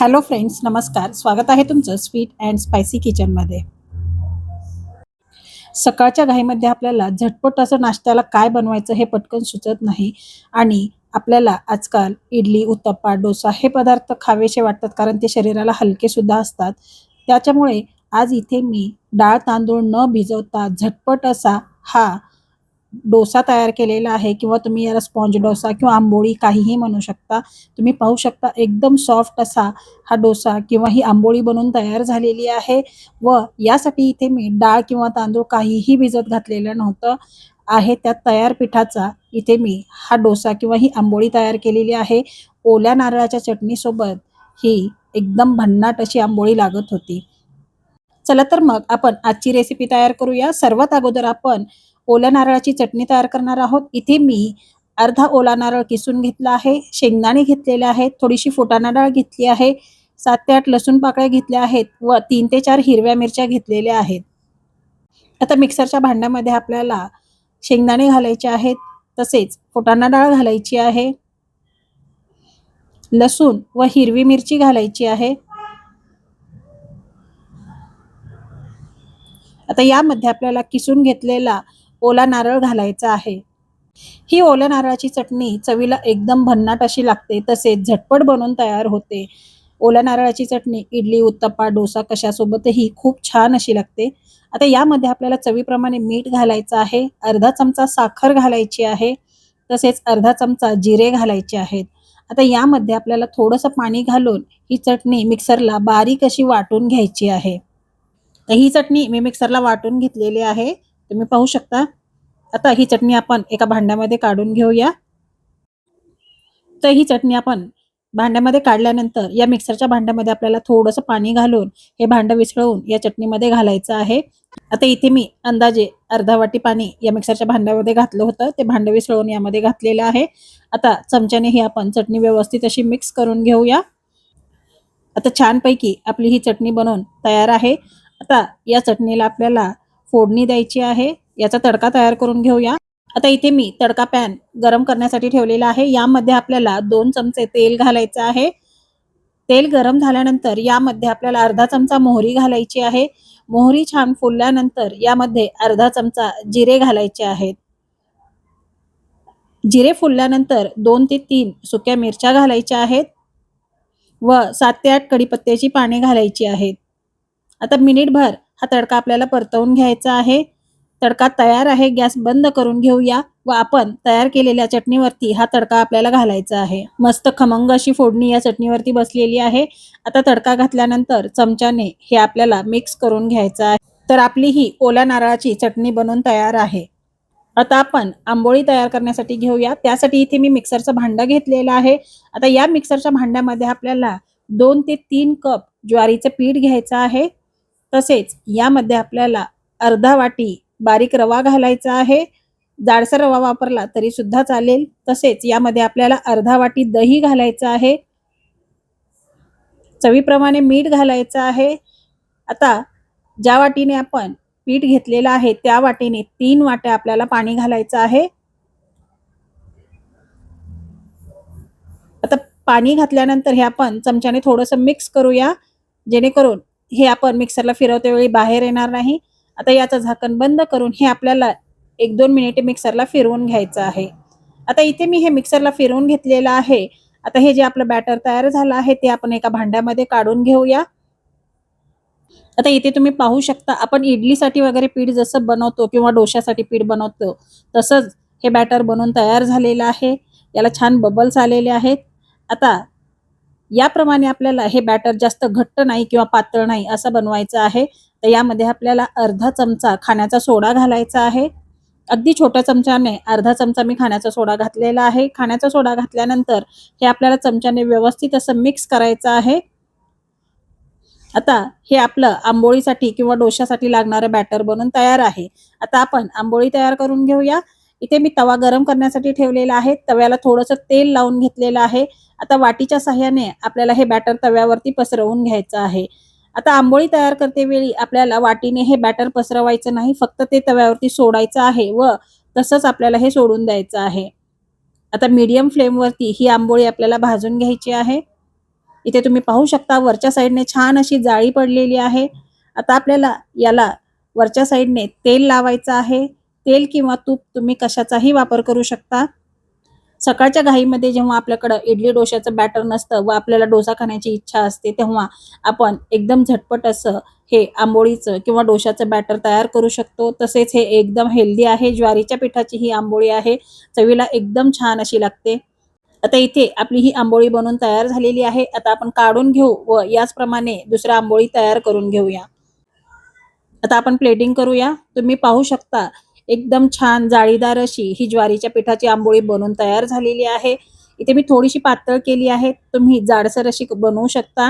Hello friends, नमस्कार. स्वागत आहे तुमचं स्वीट अँड स्पायसी किचनमध्ये. सकाळच्या घाईमध्ये आपल्याला झटपट असं नाश्त्याला काय बनवायचं हे पटकन सुचत नाही आणि आपल्याला आजकाल इडली, उत्तप्पा, डोसा हे पदार्थ खावेसे वाटतात कारण ते शरीराला हलकेसुद्धा असतात. त्याच्यामुळे आज इथे मी डाळ तांदूळ न भिजवता झटपट असा हा डोसा तयार केलेला आहे किंवा तुम्ही याला स्पॉन्ज डोसा किंवा आंबोळी काहीही म्हणू शकता. तुम्ही पाहू शकता एकदम सॉफ्ट असा हा डोसा किंवा ही आंबोळी बनून तयार झालेली आहे व यासाठी इथे मी डाळ किंवा तांदूळ काहीही भिजत घातलेलं नव्हतं. त्या तयार पिठाचा इथे मी हा डोसा किंवा ही आंबोळी तयार केलेली आहे. ओल्या नारळाच्या चटणीसोबत ही एकदम भन्नाट अशी आंबोळी लागत होती. चला तर मग आपण आजची रेसिपी तयार करूया. सर्वात अगोदर आपण ओल्या नारळाची चटणी तयार करणार आहोत. इथे मी अर्धा ओला नारळ किसून घेतला आहे, शेंगदाणे घेतलेले आहेत, थोडीशी फुटाणा डाळ घेतली आहे, 7 ते 8 लसूण पाकळ्या घेतल्या आहेत व 3 ते 4 हिरव्या मिरच्या घेतलेल्या आहेत. आता मिक्सरच्या भांड्यामध्ये आपल्याला शेंगदाणे घालायचे आहेत, तसेच फुटाणा डाळ घालायची आहे, लसूण व हिरवी मिरची घालायची आहे. आता यामध्ये आपल्याला किसून घेतलेला ओला नारळ घालायचा आहे. ही ओल्या नारळाची चटणी चवीला एकदम भन्नाट अशी लागते, तसेच झटपट बनवून तयार होते. ओल्या नारळाची चटणी इडली, उत्तप्पा, डोसा कशासोबतही खूप छान अशी लागते. आता यामध्ये आपल्याला चवीप्रमाणे मीठ घालायचं आहे, अर्धा चमचा साखर घालायची आहे, तसेच अर्धा चमचा जिरे घालायचे आहेत. आता यामध्ये आपल्याला थोडंसं पाणी घालून ही चटणी मिक्सरला बारीक अशी वाटून घ्यायची आहे. तर ही चटणी मी मिक्सरला वाटून घेतलेली आहे. तुम्ही पाहू शकता. आता ही चटणी आपण एका भांड्यामध्ये काढून घेऊया. तर ही चटणी आपण भांड्यामध्ये काढल्यानंतर या मिक्सरच्या भांड्यामध्ये आपल्याला थोडंसं पाणी घालून हे भांडं विस्कळून या चटणीमध्ये घालायचं आहे. आता इथे मी अंदाजे अर्धा वाटी पाणी या मिक्सरच्या भांड्यामध्ये घातलं होतं. ते भांडं विस्कळून यामध्ये घातलेलं आहे. आता चमच्याने ही आपण चटणी व्यवस्थित अशी मिक्स करून घेऊया. आता छानपैकी आपली ही चटणी बनवून तयार आहे. आता या चटणीला आपल्याला फोडणी द्यायची आहे. याचा तडका तयार करून घेऊया. आता इथे मी तडका पॅन गरम करण्यासाठी ठेवलेला आहे. यामध्ये आपल्याला 2 चमचे तेल घालायचं आहे. तेल गरम झाल्यानंतर यामध्ये आपल्याला अर्धा चमचा मोहरी घालायची आहे. मोहरी छान फुलल्यानंतर यामध्ये अर्धा चमचा जिरे घालायचे आहेत. जिरे फुलल्यानंतर 2 ते 3 सुक्या मिरच्या घालायच्या आहेत व 7 ते 8 कढीपत्त्याची पाने घालायची आहेत. आता मिनिटभर हा तडका आपल्याला परतवून घ्यायचा आहे. तडका तयार आहे. गॅस बंद करून घेऊया व आपण तयार केलेल्या चटणीवरती हा तडका आपल्याला घालायचा आहे. मस्त खमंग अशी फोडणी या चटणीवरती बसलेली आहे. आता तडका घातल्यानंतर चमच्याने हे आपल्याला मिक्स करून घ्यायचं आहे. तर आपली ही ओल्या नारळाची चटणी बनवून तयार आहे. आता आपण आंबोळी तयार करण्यासाठी घेऊया. त्यासाठी इथे मी मिक्सरचं भांडं घेतलेलं आहे. आता या मिक्सरच्या भांड्यामध्ये आपल्याला 2 ते 3 कप ज्वारीचं पीठ घ्यायचं आहे. तसेच यामध्ये आपल्याला अर्धा वाटी बारीक रवा घालायचा आहे. जाडसर रवा वापरला तरी सुद्धा चालेल. तसेच यामध्ये आपल्याला अर्धा वाटी दही घालायचं आहे. चवीप्रमाणे मीठ घालायचं आहे. आता ज्या वाटीने आपण पीठ घेतलेलं आहे त्या वाटीने 3 वाट्या आपल्याला पाणी घालायचं आहे. आता पाणी घातल्यानंतर हे आपण चमच्याने थोडंसं मिक्स करूया, जेणेकरून हे आपण मिक्सरला फिरवते वेळी बाहेर येणार नाही. आता याचं झाकण बंद करून हे आपल्याला 1-2 मिनिटे मिक्सरला फिरवून घ्यायचं आहे. आता इथे मी हे मिक्सरला फिरवून घेतलेलं आहे. आता हे जे आपलं बॅटर तयार झालं आहे ते आपण एका भांड्यामध्ये काढून घेऊया. आता इथे तुम्ही पाहू शकता आपण इडलीसाठी वगैरे पीठ जसं बनवतो किंवा डोश्यासाठी पीठ बनवतो तसंच हे बॅटर बनवून तयार झालेलं आहे. याला छान बबल्स आलेले आहेत. आता याप्रमाणे आपल्याला हे बॅटर जास्त घट्ट नाही किंवा पातळ नाही असं बनवायचं आहे. तर यामध्ये आपल्याला अर्धा चमचा खाण्याचा सोडा घालायचा आहे. अगदी छोट्या चमच्याने अर्धा चमचा मी खाण्याचा सोडा घातलेला आहे. खाण्याचा सोडा घातल्यानंतर हे आपल्याला चमच्याने व्यवस्थित असं मिक्स करायचं आहे. आता हे आपलं आंबोळीसाठी किंवा डोश्यासाठी लागणारं बॅटर बनून तयार आहे. आता आपण आंबोळी तयार करून घेऊया. इथे मी तवा गरम करण्यासाठी ठेवलेला आहे. तव्याला थोडंसं तेल लावून घेतलेलं आहे. आता वाटीच्या साहाय्याने आपल्याला हे बॅटर तव्यावरती पसरवून घ्यायचं आहे. आता आंबोळी तयार करतेवेळी आपल्याला वाटीने हे बॅटर पसरवायचं नाही, फक्त ते तव्यावरती सोडायचं आहे व तसंच आपल्याला हे सोडून द्यायचं आहे. आता मीडियम फ्लेमवरती ही आंबोळी आपल्याला भाजून घ्यायची आहे. इथे तुम्ही पाहू शकता वरच्या साईडने छान अशी जाळी पडलेली आहे. आता आपल्याला याला वरच्या साईडने तेल लावायचं आहे. तेल किंवा तूप तुम्ही कशाचाही वापर करू शकता. सकाळच्या घाईमध्ये जेव्हा आपल्याकडं इडली डोश्याचं बॅटर नसतं व आपल्याला डोसा खाण्याची इच्छा असते, तेव्हा आपण एकदम झटपट असं हे आंबोळीचं किंवा डोशाचं बॅटर तयार करू शकतो. तसेच हे एकदम हेल्दी आहे. ज्वारीच्या पिठाची ही आंबोळी आहे. चवीला एकदम छान अशी लागते. आता इथे आपली ही आंबोळी बनवून तयार झालेली आहे. आता आपण काढून घेऊ व याचप्रमाणे दुसऱ्या आंबोळी तयार करून घेऊया. आता आपण प्लेटिंग करूया. तुम्ही पाहू शकता एकदम छान जाळीदार अशी ही ज्वारीच्या पिठाची आंबोळी बनवून तयार झालेली आहे. इथे मी थोडीशी पातळ केली आहे. तुम्ही जाडसर अशी बनवू शकता.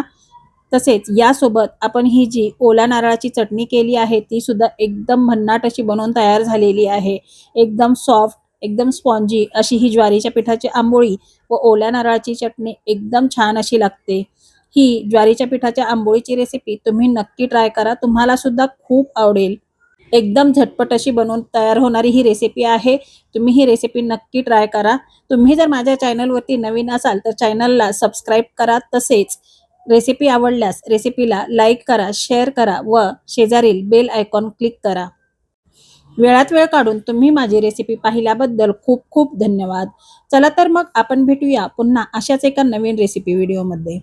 तसेच यासोबत आपण ही जी ओल्या नारळाची चटणी केली आहे ती सुद्धा एकदम भन्नाट अशी बनवून तयार झालेली आहे. एकदम सॉफ्ट, एकदम स्पॉन्जी अशी ही ज्वारीच्या पिठाची आंबोळी व ओल्या नारळाची चटणी एकदम छान अशी लागते. ही ज्वारीच्या पिठाच्या आंबोळीची रेसिपी तुम्ही नक्की ट्राय करा. तुम्हाला सुद्धा खूप आवडेल. एकदम झटपट अशी बनवून तयार होणारी ही रेसिपी आहे. तुम्ही ही रेसिपी नक्की ट्राय करा. तुम्ही जर माझ्या चॅनलवरती नवीन असाल तर चॅनलला सबस्क्राईब करा. तसेच रेसिपी आवडल्यास रेसिपीला लाईक करा, शेअर करा व शेजारील बेल आयकॉन क्लिक करा. वेळात वेळ काढून तुम्ही माझी रेसिपी पाहिल्याबद्दल खूप खूप धन्यवाद. चला तर मग आपण भेटूया पुन्हा अशाच एका नवीन रेसिपी व्हिडिओमध्ये.